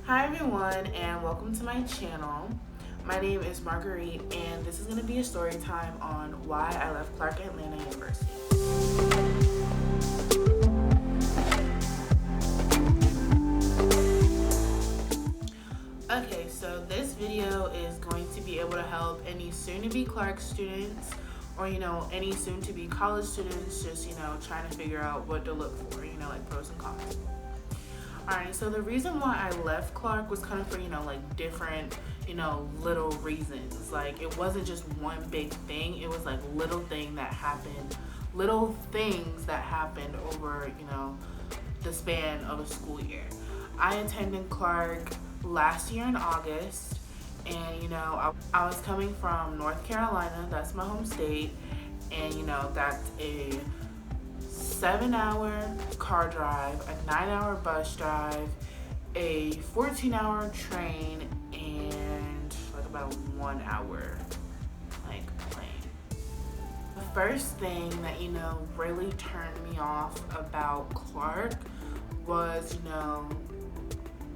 Hi everyone and welcome to my channel. My name is Marguerite and this is going to be a story time on why I left Clark Atlanta University. Okay, so this video is going to be able to help any soon-to-be Clark students or any soon-to-be college students just trying to figure out what to look for, like pros and cons. Alright, so the reason why I left Clark was kind of for, like different, little reasons. Like it wasn't just one big thing, it was like little things that happened over, the span of a school year. I attended Clark last year in August, and I was coming from North Carolina, that's my home state, and that's a 7-hour car drive, a 9-hour bus drive, a 14-hour train, and like about a 1-hour plane. The first thing that really turned me off about Clark was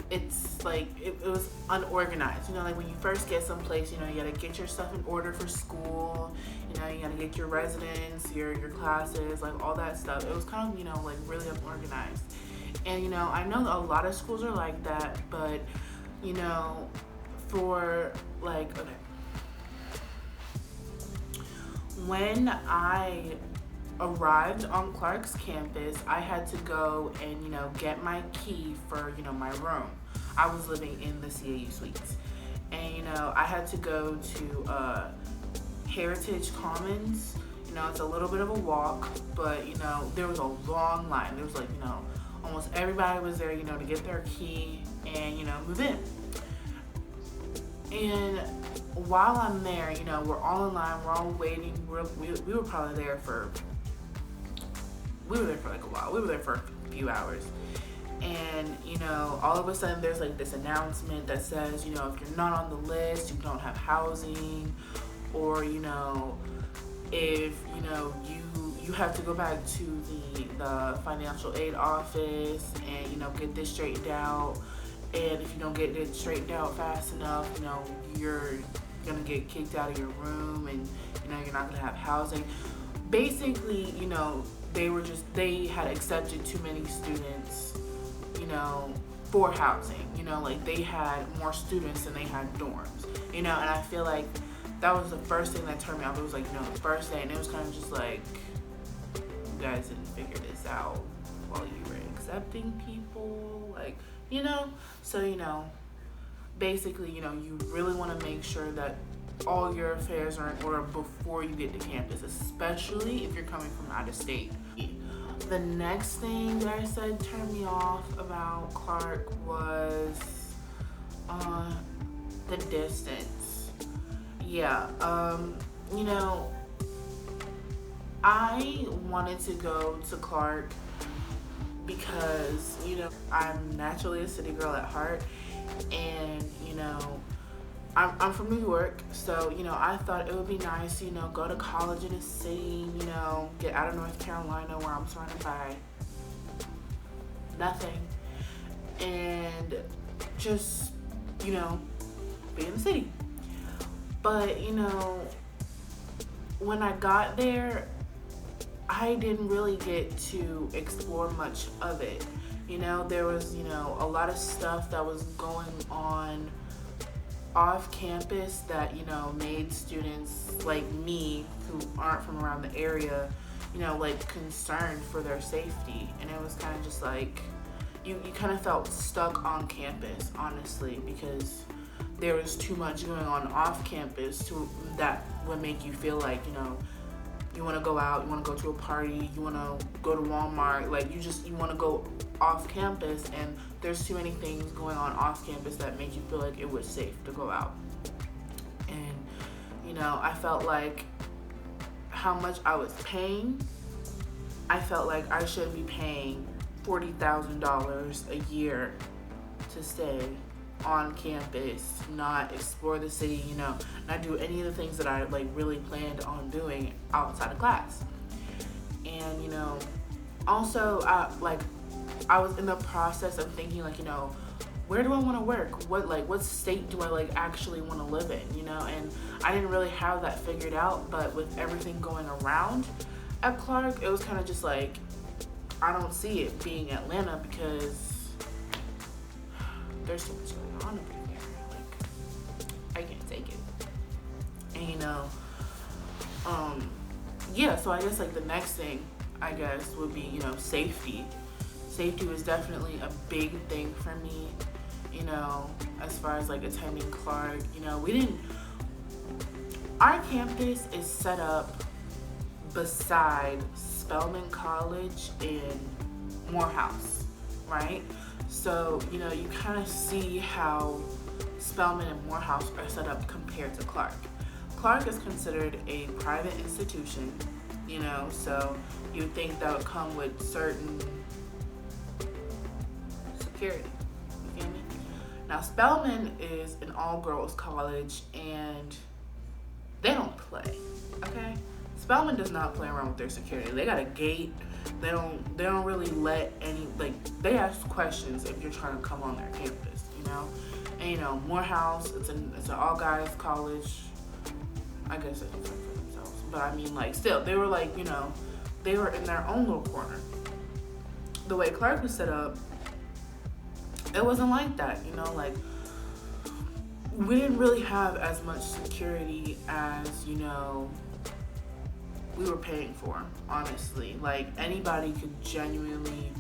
it's like it was unorganized. Like when you first get someplace, you gotta get your stuff in order for school, you gotta get your residence, your classes, like all that stuff. It was kind of like really unorganized. And I know a lot of schools are like that, but for like, okay, when I arrived on Clark's campus, I had to go and get my key for my room. I was living in the CAU suites, and I had to go to Heritage Commons. It's a little bit of a walk, but there was a long line. There was like almost everybody was there to get their key and move in. And while I'm there, we're all in line, we're all waiting. We were probably there for like a while. We were there for a few hours. And, all of a sudden there's like this announcement that says, if you're not on the list, you don't have housing, or, if, you have to go back to the financial aid office and, get this straightened out. And if you don't get it straightened out fast enough, you're gonna get kicked out of your room, and, you're not gonna have housing. Basically, they had accepted too many students, for housing. Like they had more students than they had dorms, and I feel like that was the first thing that turned me off. It was like, the first day, and it was kind of just like, you guys didn't figure this out while you were accepting people, like, so, basically, you really want to make sure that all your affairs are in order before you get to campus, especially if you're coming from out of state. The next thing that I said turned me off about Clark was the distance. Yeah, I wanted to go to Clark because, I'm naturally a city girl at heart, and, I'm from New York, so, I thought it would be nice, go to college in a city, get out of North Carolina where I'm surrounded by nothing, and just, be in the city. But, when I got there, I didn't really get to explore much of it. There was, a lot of stuff that was going on off campus that, made students like me who aren't from around the area, like concerned for their safety. And it was kind of just like, you kind of felt stuck on campus, honestly, because there was too much going on off campus that would make you feel like, you want to go out, you want to go to a party, you want to go to Walmart, like you want to go off campus, and there's too many things going on off campus that make you feel like it was safe to go out. And I felt like how much I was paying, I felt like I should be paying $40,000 a year to stay on campus, not explore the city, not do any of the things that I like really planned on doing outside of class. And also I was in the process of thinking like, where do I want to work? What state do I like actually want to live in, you know? And I didn't really have that figured out, but with everything going around at Clark, it was kind of just like, I don't see it being Atlanta because there's so much going on over there. Like, I can't take it. And you know, yeah, so I guess like the next thing I guess would be, you know, safety. Safety was definitely a big thing for me, you know, as far as like attending Clark. You know, our campus is set up beside Spelman College and Morehouse, right? So, you know, you kind of see how Spelman and Morehouse are set up compared to Clark. Clark is considered a private institution, you know, so you would think that would come with certain security. You feel me? Now, Spelman is an all-girls college, and they don't play, okay? Spelman does not play around with their security. They got a gate. They don't really let any, like, they ask questions if you're trying to come on their campus, you know? And, you know, Morehouse, it's an all-guys college. I guess they can fend for themselves. But, I mean, like, still, they were, like, you know, they were in their own little corner. The way Clark was set up, it wasn't like that, you know? Like, we didn't really have as much security as, you know, we were paying for, honestly. Like, anybody could genuinely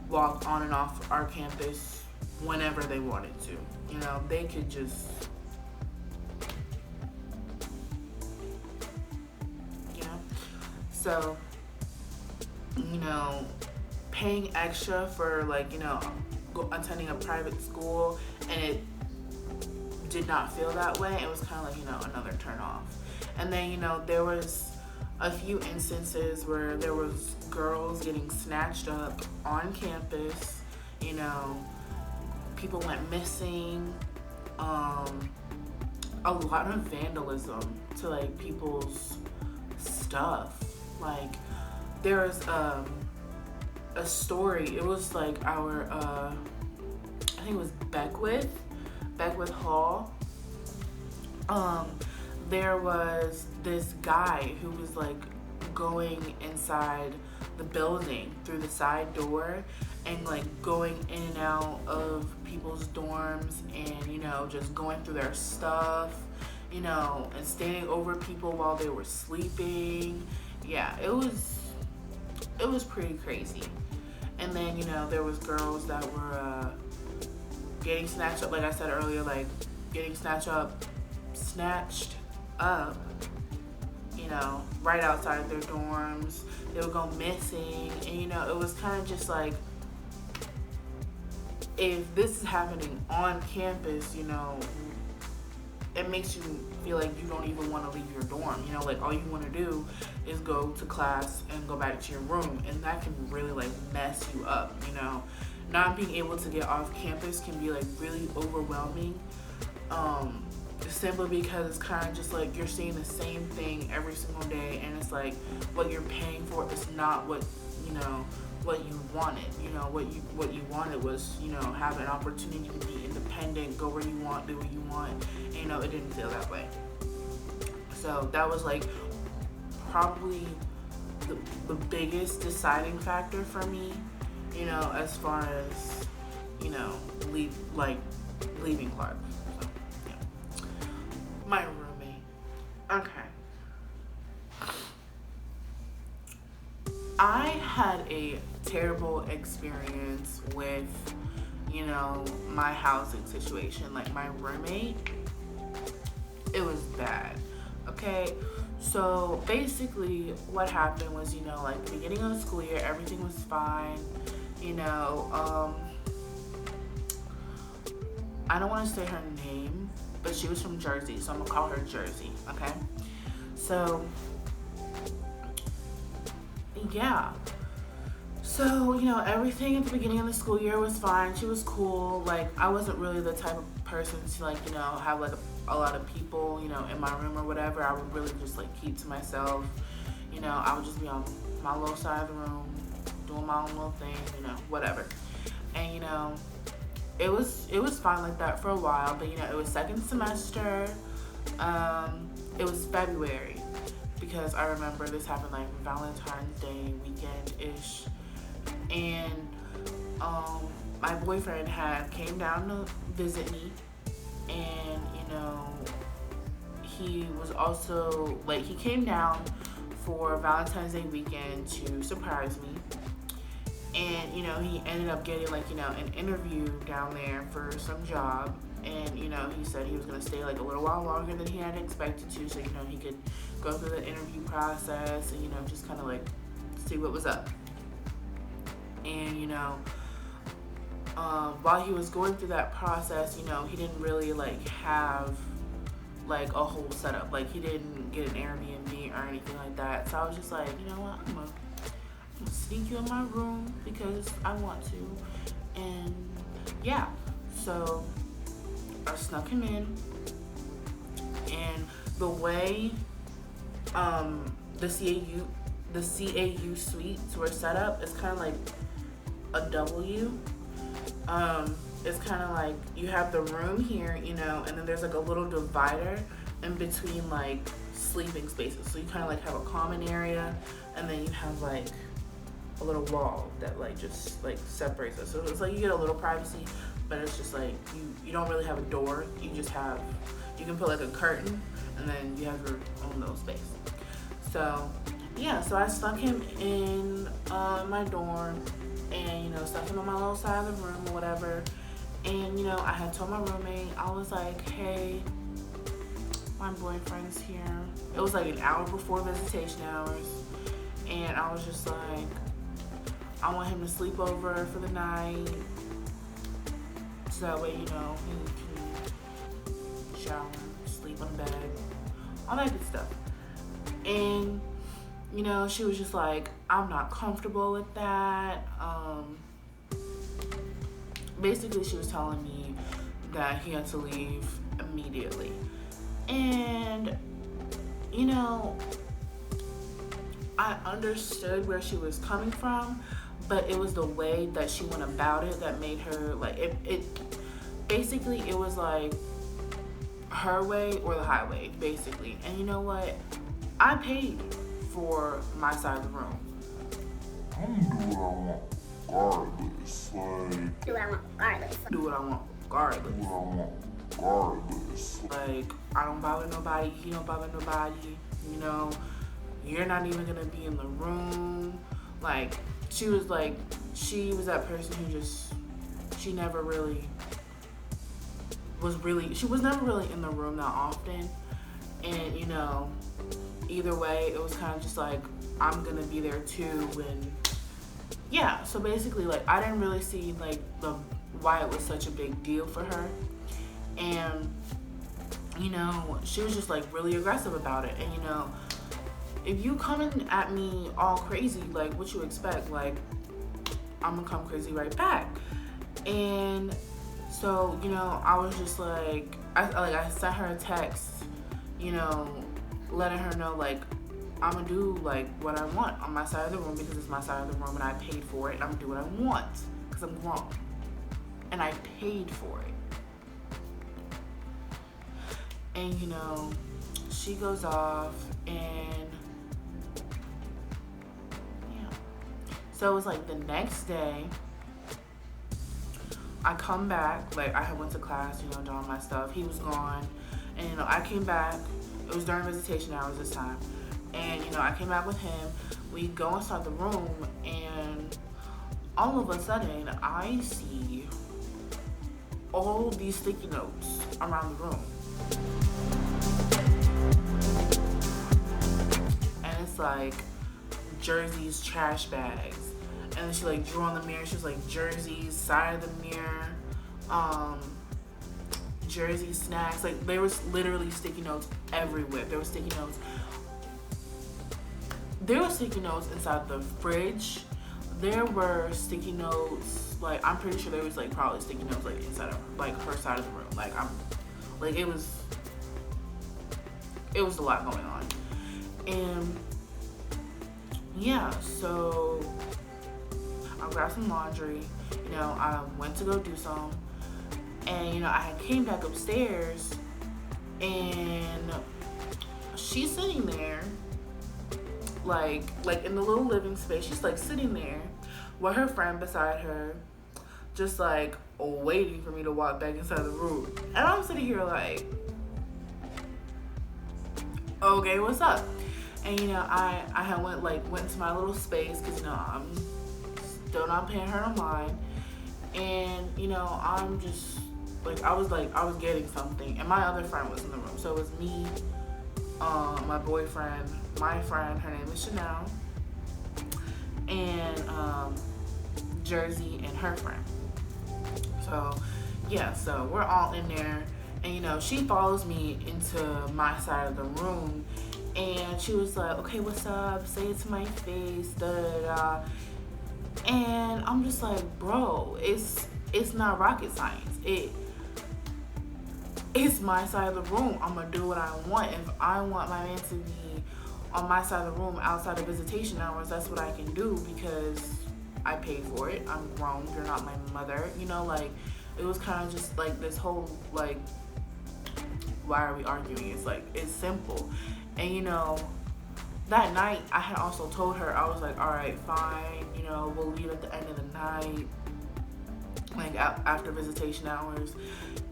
walk on and off our campus whenever they wanted to. You know, they could just, you know. So, you know, paying extra for, like, you know, attending a private school, and it did not feel that way. It was kind of like, you know, another turn off. And then, you know, there was a few instances where there was girls getting snatched up on campus. You know, people went missing. A lot of vandalism to like people's stuff. Like, there was a story. It was like our I think it was Beckwith Hall. There was this guy who was like going inside the building through the side door and like going in and out of people's dorms and, you know, just going through their stuff, you know, and standing over people while they were sleeping. Yeah, it was pretty crazy. And then, you know, there was girls that were getting snatched up, like I said earlier, like getting snatched up, you know, right outside their dorms. They would go missing, and, you know, it was kind of just like, if this is happening on campus, you know, it makes you feel like you don't even want to leave your dorm. You know, like, all you want to do is go to class and go back to your room, and that can really like mess you up. You know, not being able to get off campus can be like really overwhelming, simply because it's kind of just like you're seeing the same thing every single day, and it's like what you're paying for is not what, you know, what you wanted. You know, what you wanted was, you know, have an opportunity to be independent, go where you want, do what you want, and, you know, it didn't feel that way. So that was like probably the biggest deciding factor for me, you know, as far as, you know, leaving Clark. So, yeah. My roommate. Okay. I had a terrible experience with, you know, my housing situation. Like, my roommate, it was bad. Okay, so basically what happened was, you know, like, the beginning of the school year, everything was fine. You know, I don't want to say her name, but she was from Jersey, so I'm gonna call her Jersey. Okay, so yeah, so, you know, everything at the beginning of the school year was fine. She was cool. Like, I wasn't really the type of person to, like, you know, have like a lot of people, you know, in my room or whatever. I would really just like keep to myself. You know, I would just be on my little side of the room doing my own little thing, you know, whatever. And, you know, it was fine like that for a while, but you know, it was second semester. It was February, because I remember this happened like Valentine's Day weekend ish, and my boyfriend had came down to visit me, and you know, he was also like, he came down for Valentine's Day weekend to surprise me. And, you know, he ended up getting, like, you know, an interview down there for some job. And, you know, he said he was going to stay, like, a little while longer than he had expected to. So, you know, he could go through the interview process and, you know, just kind of, like, see what was up. And, you know, while he was going through that process, you know, he didn't really, like, have, like, a whole setup. Like, he didn't get an Airbnb or anything like that. So I was just like, you know what, I'm gonna sneak you in my room because I want to. And yeah, so I snuck him in, and the way the CAU suites were set up is kind of like a W. It's kind of like you have the room here, you know, and then there's like a little divider in between, like, sleeping spaces. So you kind of like have a common area, and then you have like a little wall that like just like separates us. So it's like you get a little privacy, but it's just like you don't really have a door. You just have, you can put like a curtain, and then you have your own little space. So yeah, so I stuck him in my dorm, and you know, stuck him on my little side of the room or whatever. And you know, I had told my roommate, I was like, hey, my boyfriend's here. It was like an hour before visitation hours, and I was just like, I want him to sleep over for the night, so that way, you know, he can shower, sleep on the bed, all that good stuff. And you know, she was just like, I'm not comfortable with that. Basically, she was telling me that he had to leave immediately. And, you know, I understood where she was coming from, but it was the way that she went about it that made her, like, it basically, it was like her way or the highway, basically. And you know what? I paid for my side of the room. I'm gonna do what I want regardless. Like, Do what I want regardless. do what I want regardless. Like, I don't bother nobody, he don't bother nobody, you know, you're not even gonna be in the room. Like, she was that person who just, she never really she was never really in the room that often. And you know, either way, it was kind of just like, I'm gonna be there too. And yeah, so basically, like, I didn't really see like why it was such a big deal for her. And you know, she was just like really aggressive about it. And you know, if you coming at me all crazy, like, what you expect? Like, I'm gonna come crazy right back. And so, you know, I was just like, I sent her a text, you know, letting her know, like, I'm gonna do like what I want on my side of the room because it's my side of the room and I paid for it, and I'm gonna do what I want because I'm grown and I paid for it. And you know, she goes off, and yeah. So it was like the next day, I come back, like, I had went to class, you know, doing my stuff. He was gone, and you know, I came back. It was during visitation hours this time, and you know, I came back with him. We go inside the room, and all of a sudden, I see all these sticky notes around the room. And it's like jerseys, trash bags. And then she like drew on the mirror. She was like jerseys, side of the mirror, jersey snacks. Like, there was literally sticky notes everywhere. There were sticky notes. There were sticky notes inside the fridge. There were sticky notes. Like, I'm pretty sure there was like probably sticky notes like inside of like her side of the room. Like, it was a lot going on. And yeah, so I grabbed some laundry, you know, I went to go do some. And, you know, I came back upstairs and she's sitting there, like in the little living space. She's like sitting there with her friend beside her, just like waiting for me to walk back inside the room. And I'm sitting here like, okay, what's up? And, you know, I had went to my little space because, you know, I'm still not paying her no mind. And, you know, I'm just I was getting something, and my other friend was in the room. So it was me, my boyfriend, my friend, her name is Chanel, and Jersey and her friend. So yeah, so we're all in there, and, you know, she follows me into my side of the room, and she was like, okay, what's up? Say it to my face, da da da. And I'm just like, bro, it's not rocket science. It's my side of the room. I'm gonna do what I want. If I want my man to be on my side of the room outside of visitation hours, that's what I can do because I paid for it. I'm grown. You're not my mother. You know, like, it was kind of just like this whole, like, why are we arguing? It's like, it's simple. And, you know, that night I had also told her, I was like, all right, fine, you know, we'll leave at the end of the night, like after visitation hours.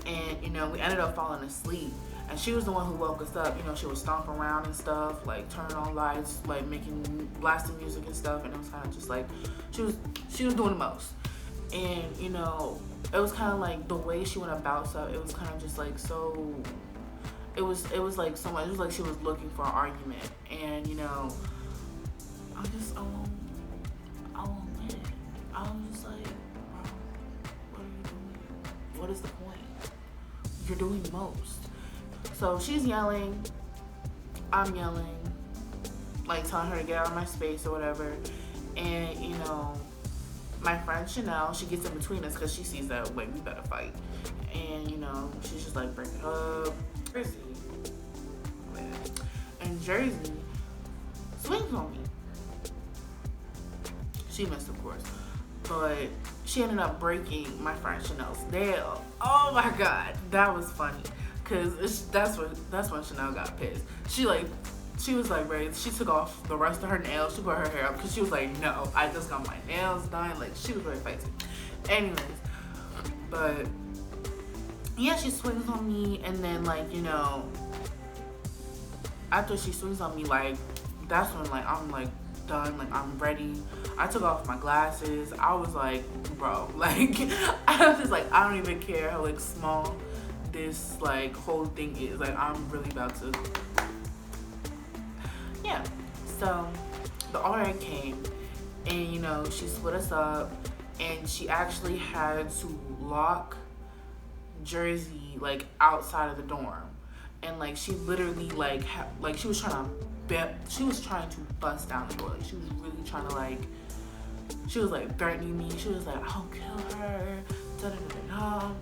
And, you know, we ended up falling asleep, and she was the one who woke us up. You know, she was stomping around and stuff, like turning on lights, like blasting music and stuff. And it was kind of just like she was doing the most. And, you know, it was kind of like the way she went about stuff, it was kind of just like so, it was like so much. It was like she was looking for an argument. And, you know, I won't win. I was just like, bro, what are you doing? What is the point? You're doing the most. So she's yelling, I'm yelling, like telling her to get out of my space or whatever. And, you know, my friend Chanel, she gets in between us because she sees that, wait, we better fight. And, you know, she's just like, break it up. Jersey. And Jersey swings on me. She missed, of course. But she ended up breaking my friend Chanel's nail. Oh my God, that was funny. Cause that's when Chanel got pissed. She was like ready. She took off the rest of her nails. She put her hair up because she was like, no, I just got my nails done. Like, she was really feisty. Anyways, but yeah, she swings on me, and then, like, you know, after she swings on me, like, that's when, like, I'm like done. Like, I'm ready. I took off my glasses. I was like, bro, like, I was just like, I don't even care how, like, small this, like, whole thing is. Like, I'm really about to, yeah. So the RA came, and, you know, she split us up, and she actually had to lock Jersey, like, outside of the dorm. And, like, she literally, like, she was trying to bust down the door. Like, she was really trying to, like, she was, like, threatening me. She was like, I'll kill her, da-da-da-da-da.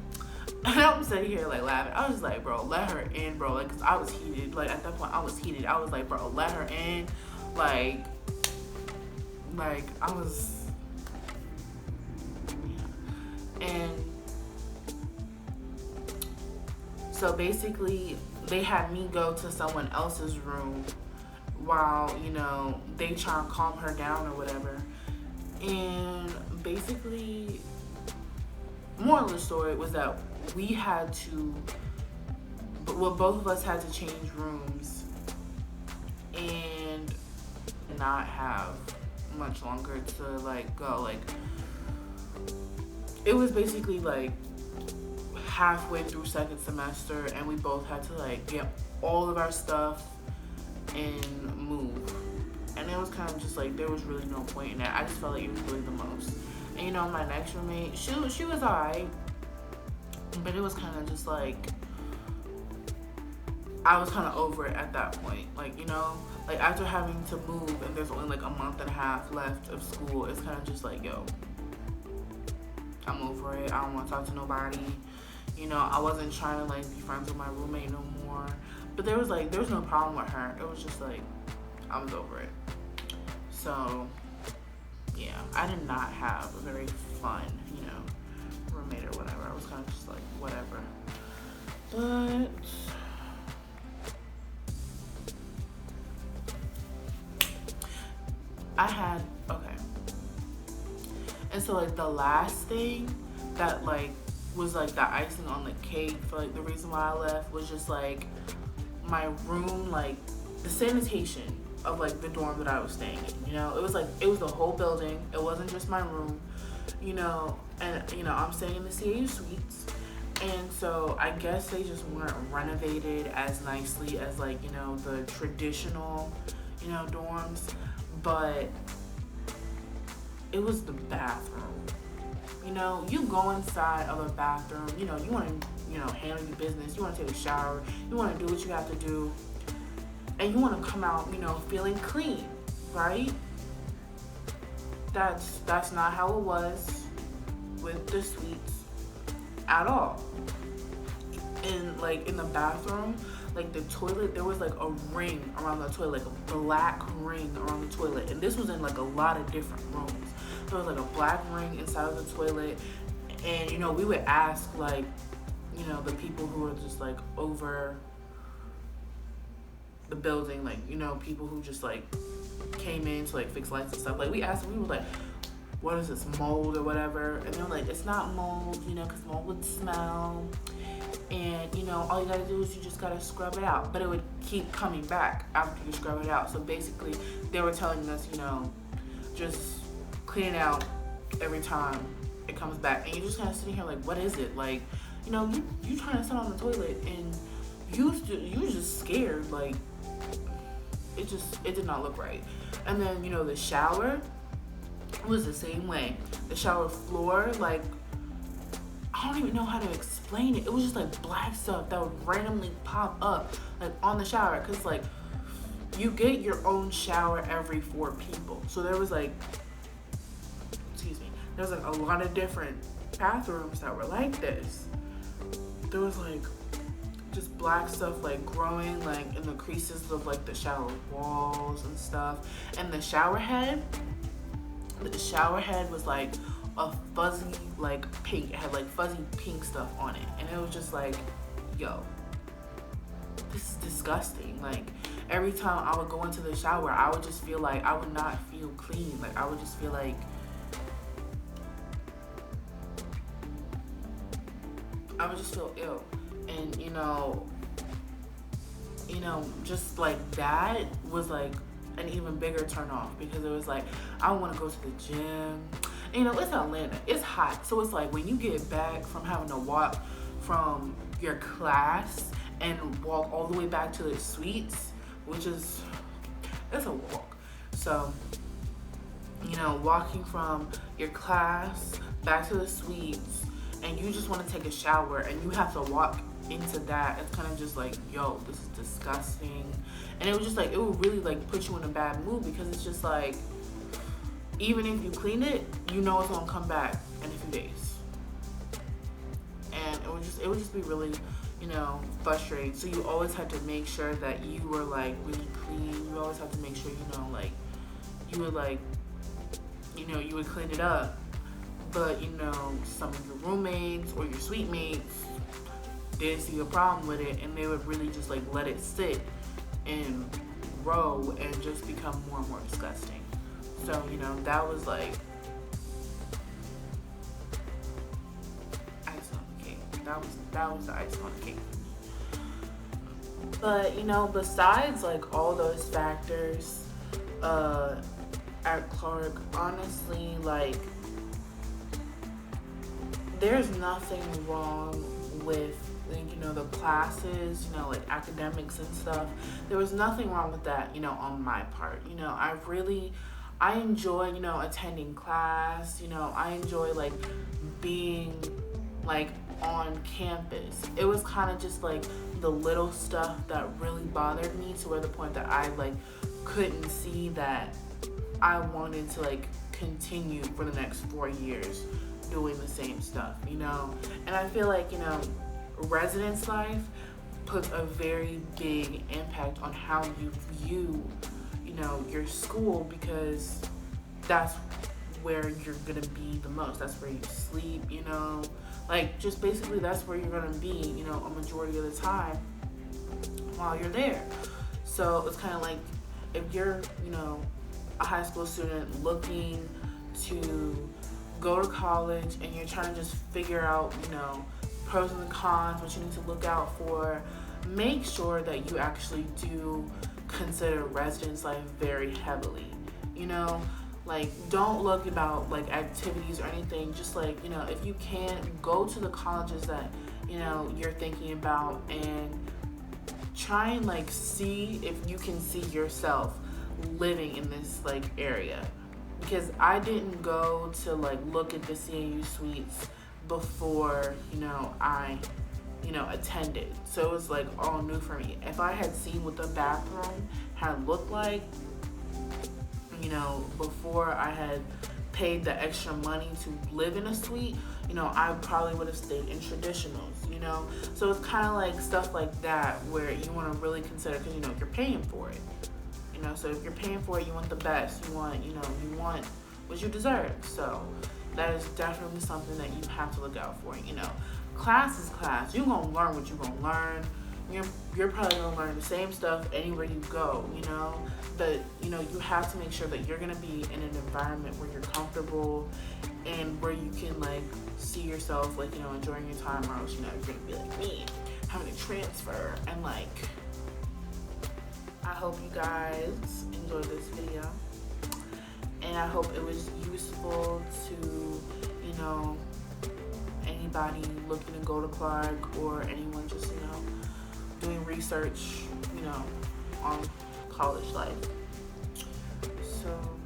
And I'm sitting here, like, laughing. I was just like, bro, let her in, bro. Like, 'cause I was heated. Like, at that point, I was heated. I was like, bro, let her in. Like, I was, yeah. And so, basically, they had me go to someone else's room while, you know, they try and calm her down or whatever. And basically, moral of the story was that both of us had to change rooms and not have much longer to, like, go. Like, it was basically, like, halfway through second semester, and we both had to, like, get all of our stuff and move. And it was kind of just like, there was really no point in that. I just felt like it was really the most. And, you know, my next roommate, she was alright, but it was kind of just like, I was kind of over it at that point. Like, you know, like, after having to move and there's only like a month and a half left of school, it's kind of just like, yo, I'm over it. I don't want to talk to nobody. You know, I wasn't trying to, like, be friends with my roommate no more. But there was no problem with her. It was just like, I was over it. So, yeah, I did not have a very fun, you know, roommate or whatever. I was kind of just like, whatever. But I had, okay. And so like the last thing that like was like the icing on the cake for like the reason why I left was just like my room, like the sanitation of like the dorm that I was staying in. You know, it was like it was the whole building. It wasn't just my room. You know, and you know I'm staying in the CAU suites, and so I guess they just weren't renovated as nicely as like you know the traditional, you know, dorms, but it was the bathroom. You know, you go inside of a bathroom, you know, you want to, you know, handle your business, you want to take a shower, you want to do what you have to do, and you want to come out, you know, feeling clean, right? That's not how it was with the suites at all. And like in the bathroom, like the toilet, there was like a ring around the toilet, like a black ring around the toilet. And this was in like a lot of different rooms. There was like a black ring inside of the toilet. And you know, we would ask like, you know, the people who were just like over the building, like, you know, people who just like came in to like fix lights and stuff. Like we asked them, we were like, what is this, mold or whatever? And they're like, it's not mold, you know, because mold would smell. And, you know, all you gotta do is you just gotta scrub it out. But it would keep coming back after you scrub it out. So basically, they were telling us, you know, just clean it out every time it comes back. And you're just kind of sitting here like, what is it? Like, you know, you trying to sit on the toilet and you was just scared. Like, it did not look right. And then, you know, the shower was the same way. The shower floor, like, I don't even know how to explain it. It was just like black stuff that would randomly pop up like on the shower. Cause like you get your own shower every 4 people. So there was like, there's like a lot of different bathrooms that were like this. There was like just black stuff like growing like in the creases of like the shower walls and stuff. And the shower head was like a fuzzy like pink. It had like fuzzy pink stuff on it. And it was just like, yo, this is disgusting. Like every time I would go into the shower, I would just feel like I would not feel clean. Like I would just feel like I would just feel ill. And you know, just like that was like an even bigger turn off because it was like I want to go to the gym. And, you know, it's Atlanta, it's hot, so it's like when you get back from having to walk from your class and walk all the way back to the suites, which is, it's a walk. So, you know, walking from your class back to the suites and you just want to take a shower and you have to walk into that, it's kind of just like, yo, this is disgusting. And it was just like, it would really like put you in a bad mood because it's just like, even if you clean it, you know it's gonna come back in a few days. And it would just be really, you know, frustrating. So you always had to make sure that you were like really clean. You always have to make sure, you know, like you would like, you know, you would clean it up. But, you know, some of your roommates or your suite mates didn't see a problem with it and they would really just like let it sit and grow and just become more and more disgusting. So, you know, that was like ice on the cake. That was the ice on the cake. But, you know, besides like all those factors at Clark, honestly, like there's nothing wrong with, like, you know, the classes, you know, like academics and stuff. There was nothing wrong with that, you know, on my part. You know, I enjoy, you know, attending class. You know, I enjoy like being like on campus. It was kind of just like the little stuff that really bothered me to where the point that I like couldn't see that I wanted to like continue for the next 4 years doing the same stuff, you know. And I feel like, you know, residence life puts a very big impact on how you view, you know, your school, because that's where you're gonna be the most. That's where you sleep, you know, Like, just basically that's where you're gonna be, you know, a majority of the time while you're there. So it's kind of like if you're, you know, a high school student looking to go to college and you're trying to just figure out, you know, pros and the cons, what you need to look out for, make sure that you actually do consider residence life very heavily. You know, like, don't look about like activities or anything. Just like, you know, if you can, go to the colleges that, you know, you're thinking about, and try and like see if you can see yourself living in this like area. Because I didn't go to like look at the CAU suites before, you know, I, you know, attended. So it was like all new for me. If I had seen what the bathroom had looked like, you know, before I had paid the extra money to live in a suite, you know, I probably would have stayed in traditionals, you know. So it's kind of like stuff like that where you want to really consider, because, you know, you're paying for it, you know. So if you're paying for it, you want the best, you want, you know, you want what you deserve. So that is definitely something that you have to look out for, you know. Class is class. You're going to learn what you're going to learn. You're probably going to learn the same stuff anywhere you go, you know. But, you know, you have to make sure that you're going to be in an environment where you're comfortable and where you can, like, see yourself, like, you know, enjoying your time, or else, you know, you're going to be like me, having to transfer. And, like, I hope you guys enjoyed this video. And I hope it was useful to, you know, anybody looking to go to Clark, or anyone just, you know, doing research, you know, on college life. So